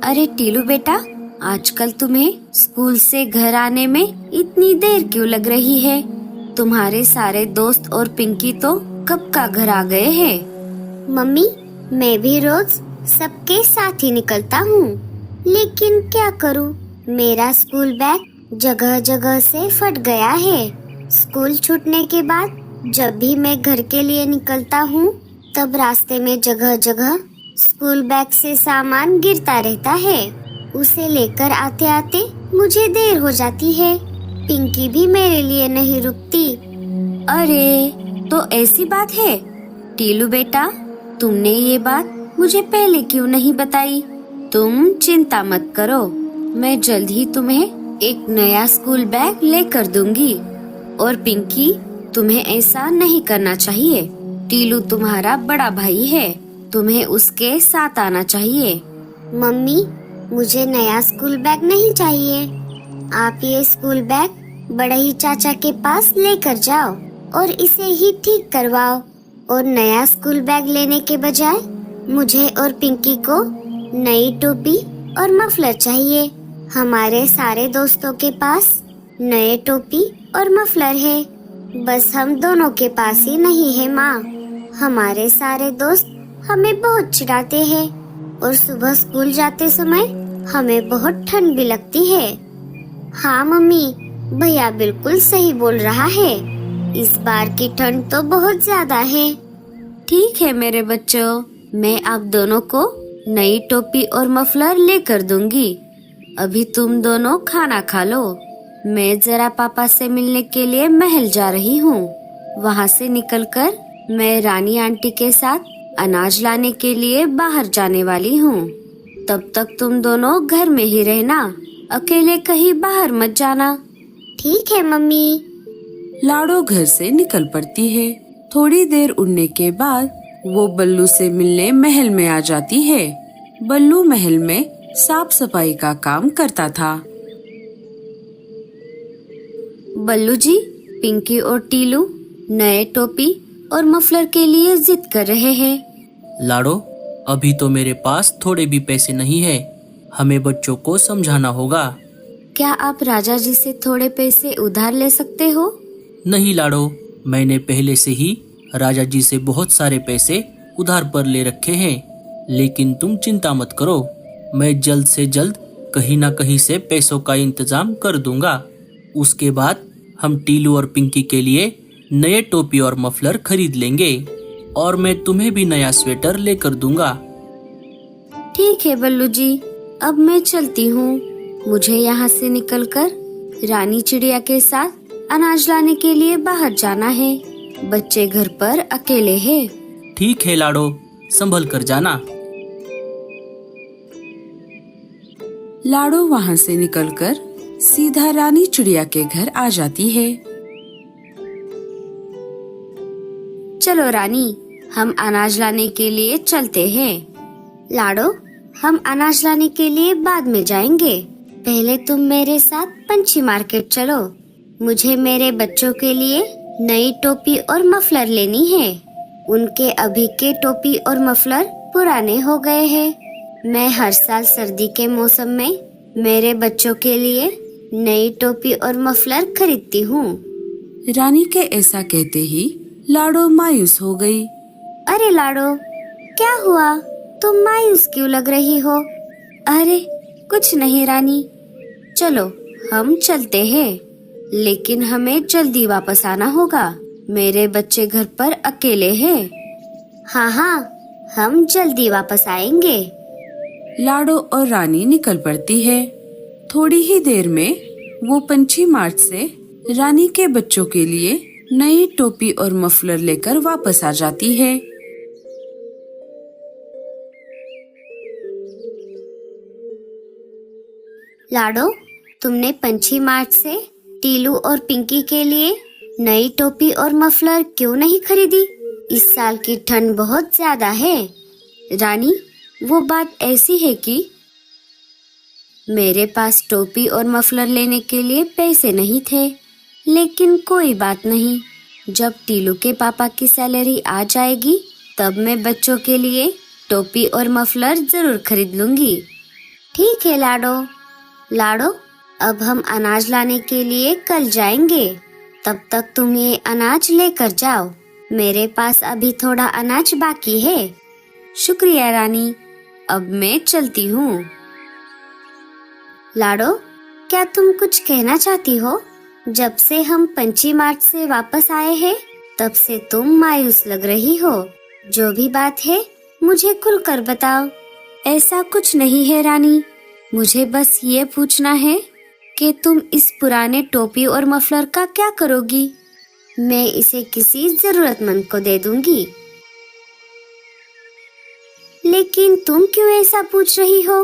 अरे टीलू बेटा, आजकल तुम्हें स्कूल से घर आने में इतनी देर क्यों लग रही है? तुम्हारे सारे दोस्त और पिंकी तो कब का घर आ गए हैं। मम्मी, मैं भी रोज सबके साथ ही निकलता हूँ, लेकिन क्या करूँ, मेरा स्कूल बैग जगह जगह से फट गया है। स्कूल छूटने के बाद जब भी मैं घर के लिए निकलता हूँ, तब रास्ते में जगह जगह स्कूल बैग से सामान गिरता रहता है। उसे लेकर आते आते मुझे देर हो जाती है। पिंकी भी मेरे लिए नहीं रुकती। अरे, तो ऐसी बात है? टीलू बेटा, तुमने ये बात मुझे पहले क्यों नहीं बताई? तुम चिंता मत करो, मैं जल्द ही तुम्हें एक नया स्कूल बैग लेकर दूंगी। और पिंकी, तुम्हें ऐसा नहीं करना चाहिए। टीलू तुम्हारा बड़ा भाई है, तुम्हें उसके साथ आना चाहिए। मम्मी, मुझे नया स्कूल बैग नहीं चाहिए। आप ये स्कूल बैग बड़े ही चाचा के पास लेकर जाओ और इसे ही ठीक करवाओ। और नया स्कूल बैग लेने के बजाय मुझे और पिंकी को नई टोपी और मफलर चाहिए। हमारे सारे दोस्तों के पास नए टोपी और मफलर है, बस हम दोनों के पास ही नहीं है माँ। हमारे सारे दोस्त हमें बहुत चिढ़ाते हैं और सुबह स्कूल जाते समय हमें बहुत ठंड भी लगती है। हाँ मम्मी, भैया बिल्कुल सही बोल रहा है, इस बार की ठंड तो बहुत ज्यादा है। ठीक है मेरे बच्चों, मैं आप दोनों को नई टोपी और मफलर लेकर दूंगी। अभी तुम दोनों खाना खा लो। मैं जरा पापा से मिलने के लिए महल जा रही हूँ। वहाँ से निकलकर मैं रानी आंटी के साथ अनाज लाने के लिए बाहर जाने वाली हूँ। तब तक तुम दोनों घर में ही रहना, अकेले कहीं बाहर मत जाना। ठीक है मम्मी। लाडो घर से निकल पड़ती है। थोड़ी देर उड़ने के बाद वो बल्लू से मिलने महल में आ जाती है। बल्लू महल में साफ सफाई का काम करता था। बल्लू जी, पिंकी और टीलू नए टोपी और मफलर के लिए जिद कर रहे हैं। लाडो, अभी तो मेरे पास थोड़े भी पैसे नहीं है, हमें बच्चों को समझाना होगा। क्या आप राजा जी से थोड़े पैसे उधार ले सकते हो? नहीं लाडो, मैंने पहले से ही राजा जी से बहुत सारे पैसे उधार पर ले रखे हैं। लेकिन तुम चिंता मत करो, मैं जल्द से जल्द कहीं ना कहीं से पैसों का इंतजाम कर दूंगा। उसके बाद हम टीलू और पिंकी के लिए नए टोपी और मफलर खरीद लेंगे और मैं तुम्हें भी नया स्वेटर लेकर दूंगा। ठीक है बल्लू जी, अब मैं चलती हूँ। मुझे यहाँ से निकलकर रानी चिड़िया के साथ अनाज लाने के लिए बाहर जाना है। बच्चे घर पर अकेले हैं। ठीक है लाडो, संभल कर जाना। लाडो वहाँ से निकलकर सीधा रानी चिड़िया के घर आ जाती है। चलो रानी, हम अनाज लाने के लिए चलते हैं। लाडो, हम अनाज लाने के लिए बाद में जाएंगे। पहले तुम मेरे साथ पंछी मार्केट चलो। मुझे मेरे बच्चों के लिए नई टोपी और मफलर लेनी है। उनके अभी के टोपी और मफलर पुराने हो गए हैं। मैं हर साल सर्दी के मौसम में मेरे बच्चों के लिए नई टोपी और मफलर खरीदती हूँ। रानी के ऐसा कहते ही लाडो मायूस हो गई। अरे लाडो, क्या हुआ? तुम मायूस क्यों लग रही हो? अरे कुछ नहीं रानी, चलो हम चलते हैं, लेकिन हमें जल्दी वापस आना होगा। मेरे बच्चे घर पर अकेले हैं। हाँ हाँ, हम जल्दी वापस आएंगे। लाडो और रानी निकल पड़ती है। थोड़ी ही देर में वो पंछी मार्ट से रानी के बच्चों के लिए नई टोपी और मफलर लेकर वापस आ जाती है। लाडो, तुमने पंछी मार्ट से टीलू और पिंकी के लिए नई टोपी और मफलर क्यों नहीं खरीदी? इस साल की ठंड बहुत ज्यादा है। रानी, वो बात ऐसी है कि मेरे पास टोपी और मफलर लेने के लिए पैसे नहीं थे, लेकिन कोई बात नहीं, जब टीलू के पापा की सैलरी आ जाएगी तब मैं बच्चों के लिए टोपी और मफलर जरूर खरीद लूंगी। ठीक है लाडो। लाडो, अब हम अनाज लाने के लिए कल जाएंगे। तब तक तुम ये अनाज लेकर जाओ। मेरे पास अभी थोड़ा अनाज बाकी है। शुक्रिया रानी, अब मैं चलती हूँ। लाडो, क्या तुम कुछ कहना चाहती हो? जब से हम पंची मार्ट से वापस आए हैं तब से तुम मायूस लग रही हो। जो भी बात है मुझे खुलकर बताओ। ऐसा कुछ नहीं है रानी, मुझे बस ये पूछना है कि तुम इस पुराने टोपी और मफलर का क्या करोगी? मैं इसे किसी जरूरतमंद को दे दूंगी। लेकिन तुम क्यों ऐसा पूछ रही हो?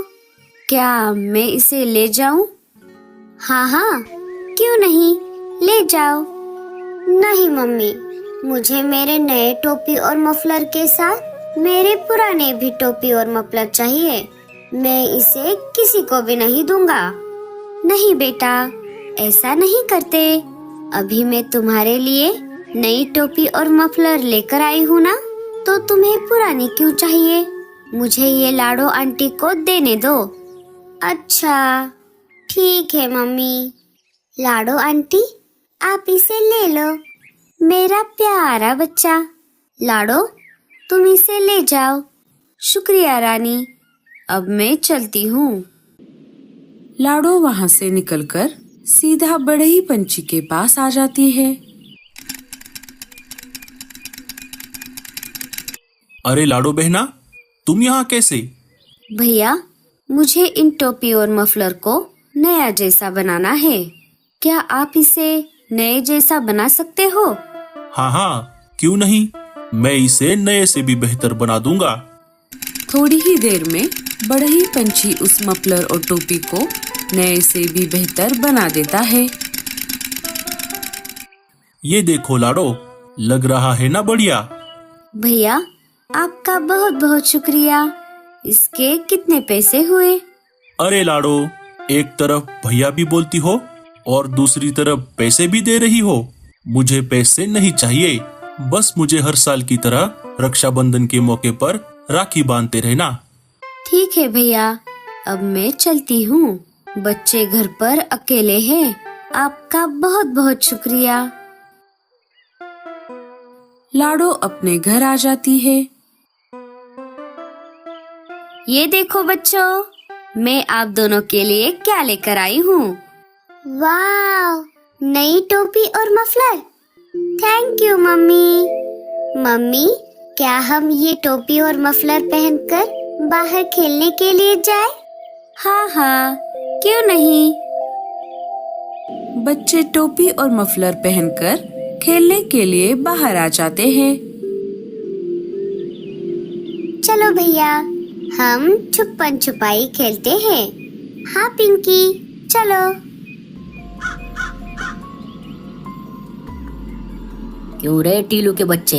क्या मैं इसे ले जाऊं? हाँ हाँ, क्यों नहीं, ले जाओ। नहीं मम्मी, मुझे मेरे नए टोपी और मफलर के साथ मेरे पुराने भी टोपी और मफलर चाहिए। मैं इसे किसी को भी नहीं दूंगा। नहीं बेटा, ऐसा नहीं करते। अभी मैं तुम्हारे लिए नई टोपी और मफलर लेकर आई हूँ ना, तो तुम्हें पुरानी क्यों चाहिए? मुझे ये लाडो आंटी को देने दो। अच्छा, ठीक है मम्मी। लाडो आंटी, आप इसे ले लो। मेरा प्यारा बच्चा। लाडो, तुम इसे ले जाओ। शुक्रिया रानी, अब मैं चलती हूँ। लाडो वहाँ से निकलकर सीधा बढ़ई पंछी के पास आ जाती है। अरे लाडो बहना, तुम यहाँ कैसे? भैया, मुझे इन टोपी और मफलर को नया जैसा बनाना है। क्या आप इसे नए जैसा बना सकते हो? हाँ हाँ, क्यों नहीं, मैं इसे नए से भी बेहतर बना दूंगा। थोड़ी ही देर में बढ़ई पंछी उस मफलर और टोपी को नए से भी बेहतर बना देता है। ये देखो लाडो, लग रहा है ना बढ़िया? भैया, आपका बहुत बहुत शुक्रिया। इसके कितने पैसे हुए? अरे लाडो, एक तरफ भैया भी बोलती हो और दूसरी तरफ पैसे भी दे रही हो। मुझे पैसे नहीं चाहिए, बस मुझे हर साल की तरह रक्षाबंधन के मौके पर राखी बांधते रहना। ठीक है भैया, अब मैं चलती हूँ। बच्चे घर पर अकेले हैं। आपका बहुत बहुत शुक्रिया। लाडो अपने घर आ जाती है। ये देखो बच्चों, मैं आप दोनों के लिए क्या लेकर आई हूँ। वाह, नई टोपी और muffler. Thank you mummy. Mummy, क्या हम ये टोपी और मफलर पहनकर बाहर खेलने के लिए जाएं? हाँ हाँ, क्यों नहीं। बच्चे टोपी और मफलर पहनकर खेलने के लिए बाहर आ जाते हैं। चलो भैया, हम छुपन छुपाई खेलते हैं। हाँ पिंकी, चलो। क्यों रे टीलू के बच्चे,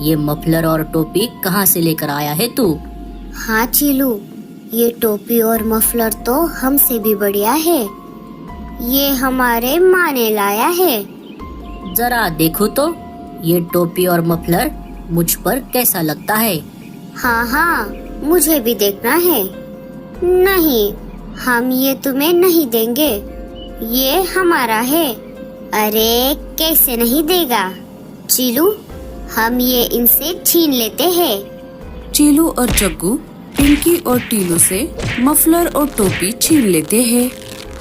ये मफलर और टोपी कहाँ से लेकर आया है तू? हाँ चीलू, ये टोपी और मफलर तो हमसे भी बढ़िया है। ये हमारे माँ ने लाया है। जरा देखो तो, ये टोपी और मफलर मुझ पर कैसा लगता है? हाँ हाँ, मुझे भी देखना है। नहीं, हम ये तुम्हें नहीं देंगे, ये हमारा है। अरे कैसे नहीं देगा चीलू, हम ये इनसे छीन लेते हैं। चीलू और चग्गू पिंकी और टीलू से मफलर और टोपी छीन लेते हैं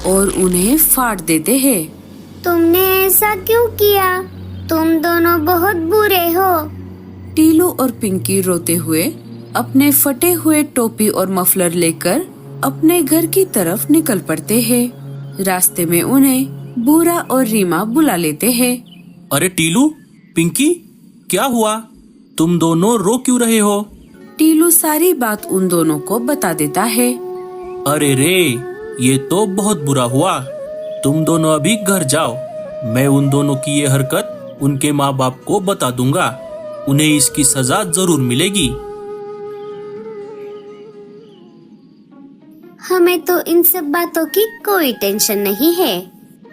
और उन्हें फाड़ देते हैं। तुमने ऐसा क्यों किया? तुम दोनों बहुत बुरे हो। टीलू और पिंकी रोते हुए अपने फटे हुए टोपी और मफलर लेकर अपने घर की तरफ निकल पड़ते हैं। रास्ते में उन्हें बूरा और रीमा बुला लेते हैं। अरे टीलू, पिंकी, क्या हुआ? तुम दोनों रो क्यों रहे हो? टीलू सारी बात उन दोनों को बता देता है। अरे रे, ये तो बहुत बुरा हुआ। तुम दोनों अभी घर जाओ। मैं उन दोनों की ये हरकत उनके माँ बाप को बता दूंगा। उन्हें इसकी सजा जरूर मिलेगी। हमें तो इन सब बातों की कोई टेंशन नहीं है।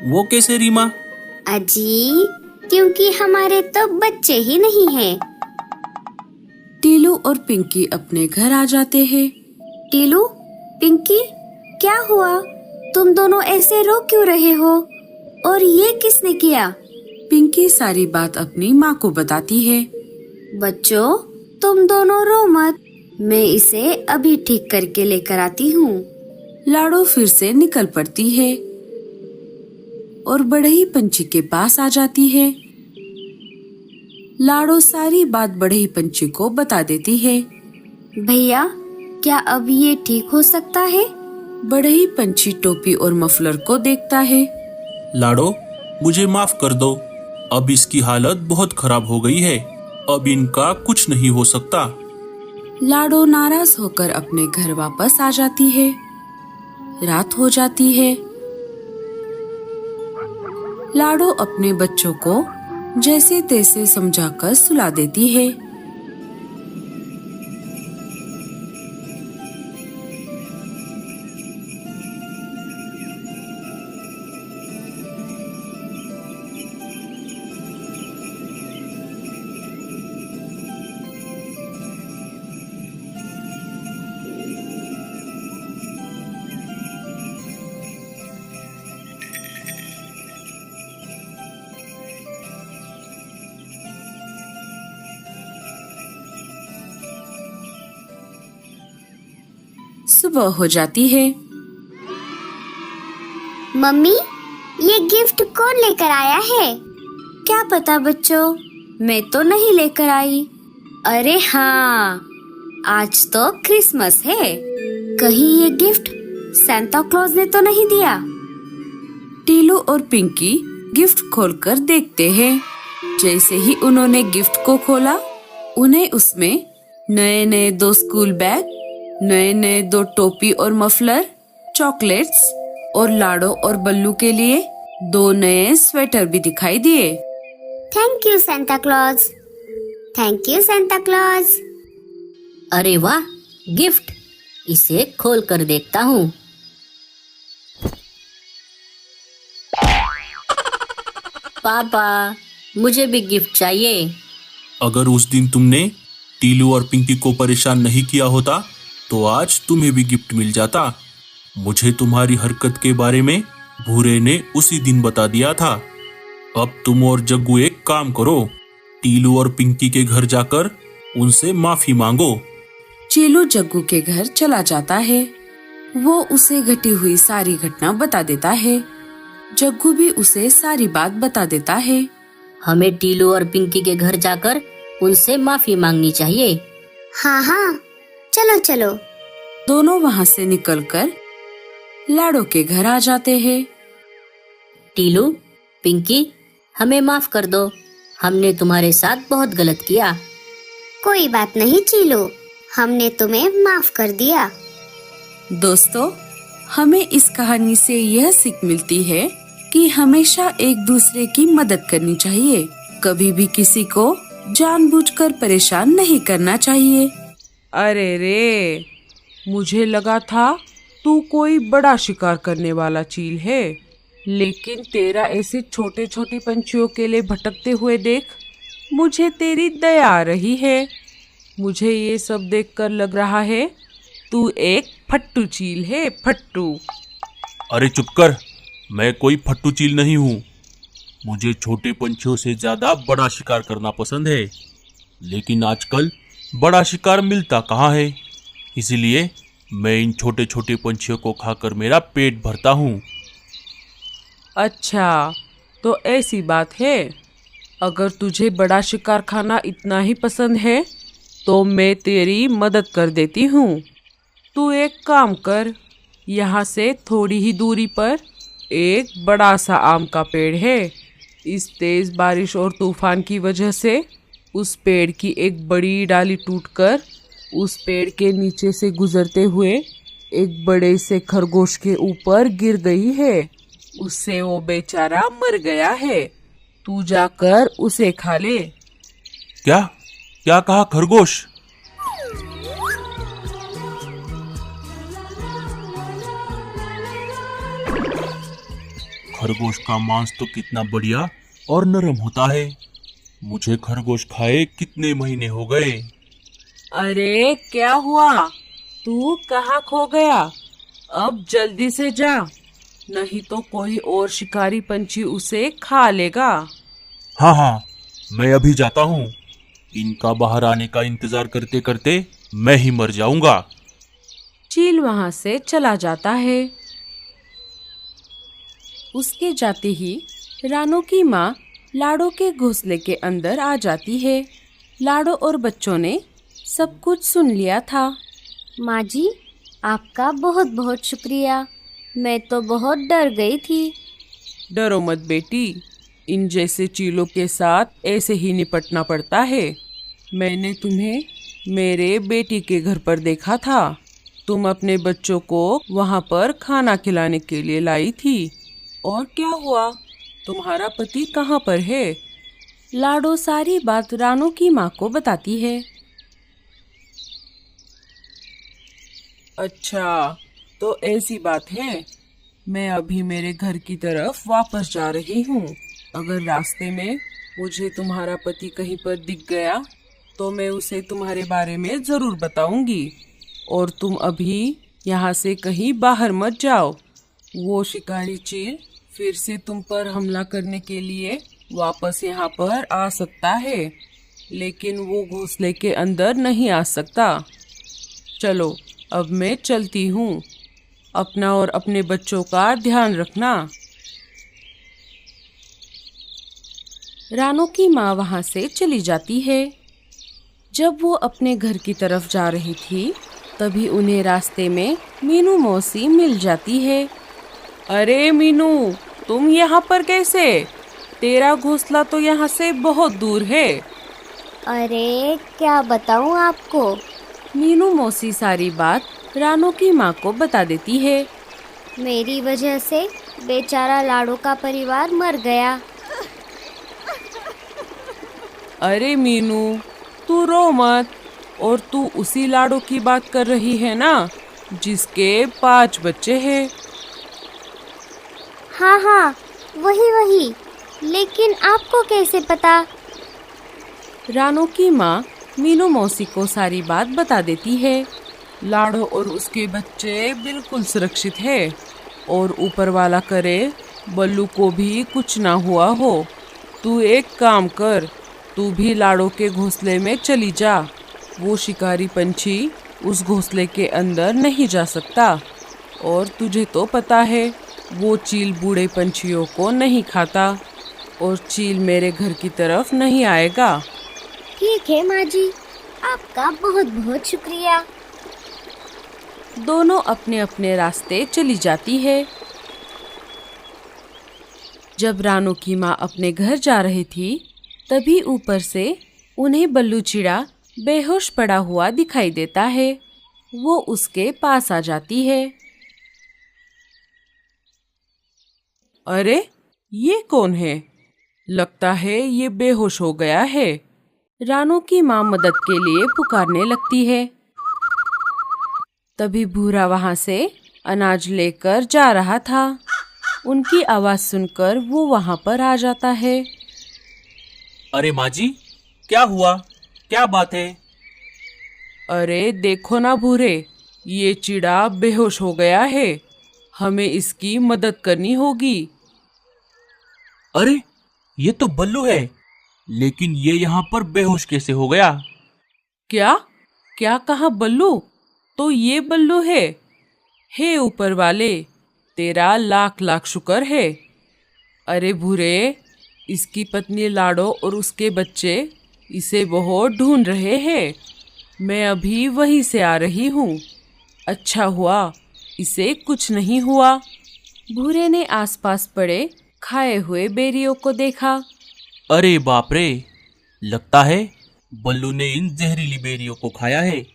वो कैसे रीमा? अजी, क्योंकि हमारे तो बच्चे ही नहीं हैं। टीलू और पिंकी अपने घर आ जाते हैं। टीलू, पिंकी, क्या हुआ? तुम दोनों ऐसे रो क्यों रहे हो? और ये किसने किया? पिंकी सारी बात अपनी माँ को बताती है। बच्चों, तुम दोनों रो मत, मैं इसे अभी ठीक करके लेकर आती हूँ। लाडो फिर से निकल पड़ती है और बढ़ई पंछी के पास आ जाती है। लाडो सारी बात बढ़ई पंछी को बता देती है। भैया, क्या अब ये ठीक हो सकता है? बढ़ई पंछी टोपी और मफलर को देखता है। लाडो, मुझे माफ कर दो। अब इसकी हालत बहुत खराब हो गई है। अब इनका कुछ नहीं हो सकता। लाडो नाराज होकर अपने घर वापस आ जाती है। रात हो जाती है। लाडो अपने बच्चों को जैसे तैसे समझाकर सुला देती है। सुबह हो जाती है। मम्मी, ये गिफ्ट कौन लेकर आया है? क्या पता बच्चों, मैं तो नहीं लेकर आई। अरे हाँ, आज तो क्रिसमस है। कहीं ये गिफ्ट सांता क्लॉज ने तो नहीं दिया? टीलू और पिंकी गिफ्ट खोलकर देखते हैं। जैसे ही उन्होंने गिफ्ट को खोला, उन्हें उसमें नए नए 2 स्कूल बैग, नए नए 2 टोपी और मफलर, चॉकलेट्स और लाडो और बल्लू के लिए 2 नए स्वेटर भी दिखाई दिए। Thank you Santa Claus. Thank you Santa Claus. अरे वाह, गिफ्ट! इसे खोल कर देखता हूँ। पापा, मुझे भी गिफ्ट चाहिए। अगर उस दिन तुमने टीलू और पिंकी को परेशान नहीं किया होता तो आज तुम्हें भी गिफ्ट मिल जाता। मुझे तुम्हारी हरकत के बारे में भूरे ने उसी दिन बता दिया था। अब तुम और जग्गू एक काम करो, टीलू और पिंकी के घर जाकर उनसे माफी मांगो। चीलू जग्गू के घर चला जाता है। वो उसे घटी हुई सारी घटना बता देता है। जग्गू भी उसे सारी बात बता देता है। हमें टीलू और पिंकी के घर जाकर उनसे माफी मांगनी चाहिए। हाँ हाँ, चलो चलो। दोनों वहाँ से निकलकर लाडो के घर आ जाते हैं। टीलू, पिंकी, हमें माफ कर दो। हमने तुम्हारे साथ बहुत गलत किया। कोई बात नहीं चीलू, हमने तुम्हें माफ कर दिया। दोस्तों, हमें इस कहानी से यह सीख मिलती है कि हमेशा एक दूसरे की मदद करनी चाहिए। कभी भी किसी को जानबूझकर परेशान नहीं करना चाहिए। अरे रे, मुझे लगा था तू कोई बड़ा शिकार करने वाला चील है, लेकिन तेरा ऐसे छोटे छोटे पंछियों के लिए भटकते हुए देख मुझे तेरी दया आ रही है। मुझे ये सब देखकर लग रहा है तू एक फट्टू चील है, फट्टू। अरे चुप कर, मैं कोई फट्टू चील नहीं हूँ। मुझे छोटे पंछियों से ज्यादा बड़ा शिकार करना पसंद है, लेकिन आजकल बड़ा शिकार मिलता कहाँ है। इसलिए मैं इन छोटे छोटे पंछियों को खाकर मेरा पेट भरता हूँ। अच्छा, तो ऐसी बात है। अगर तुझे बड़ा शिकार खाना इतना ही पसंद है तो मैं तेरी मदद कर देती हूँ। तू एक काम कर, यहाँ से थोड़ी ही दूरी पर एक बड़ा सा आम का पेड़ है। इस तेज बारिश और तूफान की वजह से उस पेड़ की एक बड़ी डाली टूटकर उस पेड़ के नीचे से गुजरते हुए एक बड़े से खरगोश के ऊपर गिर गई है। उससे वो बेचारा मर गया है। तू जाकर उसे खा ले। क्या क्या कहा खरगोश? खरगोश का मांस तो कितना बढ़िया और नरम होता है। मुझे खरगोश खाए कितने महीने हो गए। अरे क्या हुआ, तू कहाँ खो गया? अब जल्दी से जा, नहीं तो कोई और शिकारी पंछी उसे खा लेगा। हाँ हाँ, मैं अभी जाता हूँ। इनका बाहर आने का इंतजार करते करते मैं ही मर जाऊंगा। चील वहां से चला जाता है। उसके जाते ही रानू की माँ लाडो के घोंसले के अंदर आ जाती है। लाडो और बच्चों ने सब कुछ सुन लिया था। माँ जी, आपका बहुत बहुत शुक्रिया। मैं तो बहुत डर गई थी। डरो मत बेटी, इन जैसे चीलों के साथ ऐसे ही निपटना पड़ता है। मैंने तुम्हें मेरे बेटी के घर पर देखा था। तुम अपने बच्चों को वहां पर खाना खिलाने के लिए लाई थी। और क्या हुआ? तुम्हारा पति कहाँ पर है? लाडो सारी बात रानू की माँ को बताती है। अच्छा, तो ऐसी बात है। मैं अभी मेरे घर की तरफ वापस जा रही हूँ। अगर रास्ते में मुझे तुम्हारा पति कहीं पर दिख गया तो मैं उसे तुम्हारे बारे में जरूर बताऊंगी। और तुम अभी यहाँ से कहीं बाहर मत जाओ। वो शिकारी चील फिर से तुम पर हमला करने के लिए वापस यहाँ पर आ सकता है, लेकिन वो घोंसले के अंदर नहीं आ सकता। चलो, अब मैं चलती हूँ। अपना और अपने बच्चों का ध्यान रखना। रानू की माँ वहां से चली जाती है। जब वो अपने घर की तरफ जा रही थी तभी उन्हें रास्ते में मीनू मौसी मिल जाती है। अरे मीनू, तुम यहाँ पर कैसे? तेरा घोंसला तो यहाँ से बहुत दूर है। अरे क्या बताऊँ आपको। मीनू मौसी सारी बात रानू की माँ को बता देती है। मेरी वजह से बेचारा लाडो का परिवार मर गया। अरे मीनू, तू रो मत। और तू उसी लाडो की बात कर रही है ना, जिसके 5 बच्चे हैं? हाँ हाँ, वही वही। लेकिन आपको कैसे पता? रानू की माँ मीनू मौसी को सारी बात बता देती है। लाडो और उसके बच्चे बिल्कुल सुरक्षित है। और ऊपर वाला करे बल्लू को भी कुछ ना हुआ हो। तू एक काम कर, तू भी लाडो के घोंसले में चली जा। वो शिकारी पंछी उस घोंसले के अंदर नहीं जा सकता। और तुझे तो पता है, वो चील बूढ़े पंछियों को नहीं खाता। और चील मेरे घर की तरफ नहीं आएगा। ठीक है माँ जी, आपका बहुत बहुत शुक्रिया। दोनों अपने अपने रास्ते चली जाती है। जब रानू की माँ अपने घर जा रही थी तभी ऊपर से उन्हें बल्लू चिड़ा बेहोश पड़ा हुआ दिखाई देता है। वो उसके पास आ जाती है। अरे, ये कौन है? लगता है ये बेहोश हो गया है। रानू की माँ मदद के लिए पुकारने लगती है। तभी भूरा वहां से अनाज लेकर जा रहा था। उनकी आवाज सुनकर वो वहां पर आ जाता है। अरे माँ जी, क्या हुआ? क्या बात है? अरे देखो ना भूरे, ये चिड़ा बेहोश हो गया है। हमें इसकी मदद करनी होगी। अरे, ये तो बल्लू है, लेकिन ये यहाँ पर बेहोश कैसे हो गया? क्या क्या कहा बल्लू? तो ये बल्लू है? हे ऊपर वाले, तेरा लाख लाख शुक्र है। अरे भूरे, इसकी पत्नी लाडो और उसके बच्चे इसे बहुत ढूंढ रहे हैं। मैं अभी वहीं से आ रही हूँ। अच्छा हुआ, इसे कुछ नहीं हुआ। भूरे ने आसपास पड़े खाए हुए बेरियों को देखा। अरे बाप रे, लगता है बल्लू ने इन जहरीली बेरियों को खाया है।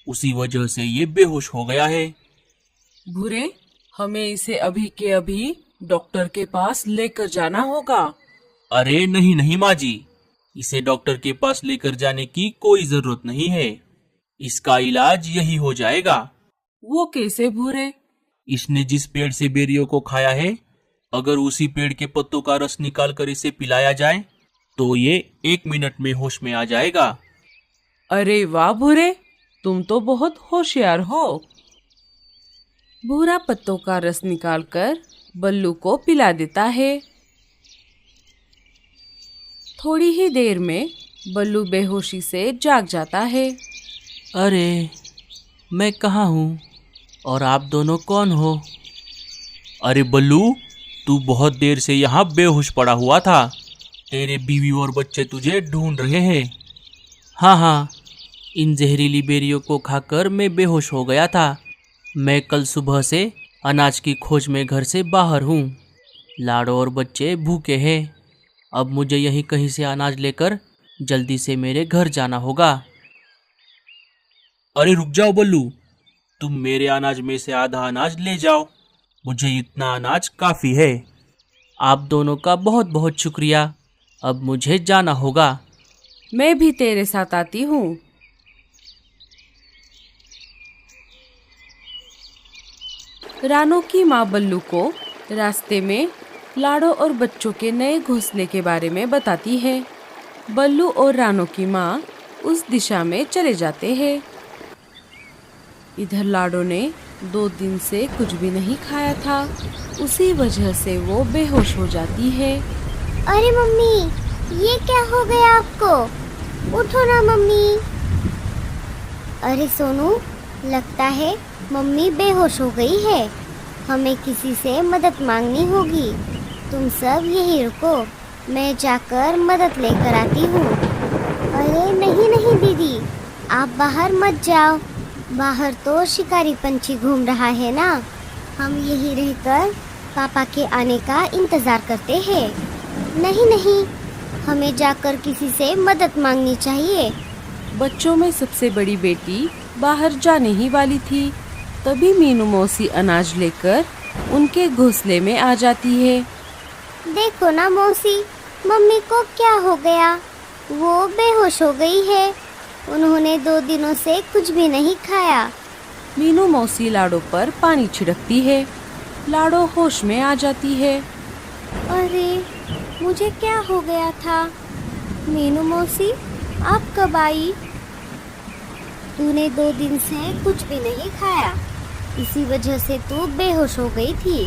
उसी वजह से ये बेहोश हो गया है। भूरे, हमें इसे अभी के अभी डॉक्टर के पास लेकर जाना होगा। अरे नहीं नहीं माँ जी, इसे डॉक्टर के पास लेकर जाने की कोई जरूरत नहीं है। इसका इलाज यही हो जाएगा। वो कैसे भूरे? इसने जिस पेड़ से बेरियों को खाया है, अगर उसी पेड़ के पत्तों का रस निकाल कर इसे पिलाया जाए तो ये 1 मिनट में होश में आ जाएगा। अरे वाह भूरे, तुम तो बहुत होशियार हो। भूरा पत्तों का रस निकालकर बल्लू को पिला देता है। थोड़ी ही देर में बल्लू बेहोशी से जाग जाता है। अरे मैं कहाँ हूँ और आप दोनों कौन हो? अरे बल्लू, तू बहुत देर से यहाँ बेहोश पड़ा हुआ था। तेरे बीवी और बच्चे तुझे ढूंढ रहे हैं। हाँ, इन जहरीली बेरियों को खाकर मैं बेहोश हो गया था। मैं कल सुबह से अनाज की खोज में घर से बाहर हूँ। लाडो और बच्चे भूखे हैं। अब मुझे यहीं कहीं से अनाज लेकर जल्दी से मेरे घर जाना होगा। अरे रुक जाओ बल्लू, तुम मेरे अनाज में से आधा अनाज ले जाओ। मुझे इतना अनाज काफ़ी है। आप दोनों का बहुत बहुत शुक्रिया। अब मुझे जाना होगा। मैं भी तेरे साथ आती हूँ। रानो की माँ बल्लू को रास्ते में लाडो और बच्चों के नए घोंसले के बारे में बताती है। बल्लू और रानो की माँ उस दिशा में चले जाते हैं। इधर लाडो ने 2 दिन से कुछ भी नहीं खाया था, उसी वजह से वो बेहोश हो जाती है। अरे मम्मी, ये क्या हो गया आपको? उठो ना मम्मी। अरे सोनू, लगता है मम्मी बेहोश हो गई है। हमें किसी से मदद मांगनी होगी। तुम सब यहीं रुको, मैं जाकर मदद लेकर आती हूँ। अरे नहीं दीदी, आप बाहर मत जाओ। बाहर तो शिकारी पंछी घूम रहा है ना। हम यहीं रहकर पापा के आने का इंतजार करते हैं। नहीं, हमें जाकर किसी से मदद मांगनी चाहिए। बच्चों में सबसे बड़ी बेटी बाहर जाने ही वाली थी, तभी मीनू मौसी अनाज लेकर उनके घोंसले में आ जाती है। देखो ना मौसी, मम्मी को क्या हो गया? वो बेहोश हो गई है। उन्होंने 2 दिनों से कुछ भी नहीं खाया। मीनू मौसी लाडो पर पानी छिड़कती है। लाडो होश में आ जाती है। अरे मुझे क्या हो गया था? मीनू मौसी, आप कब आई? तूने 2 दिन से कुछ भी नहीं खाया, इसी वजह से तू बेहोश हो गई थी।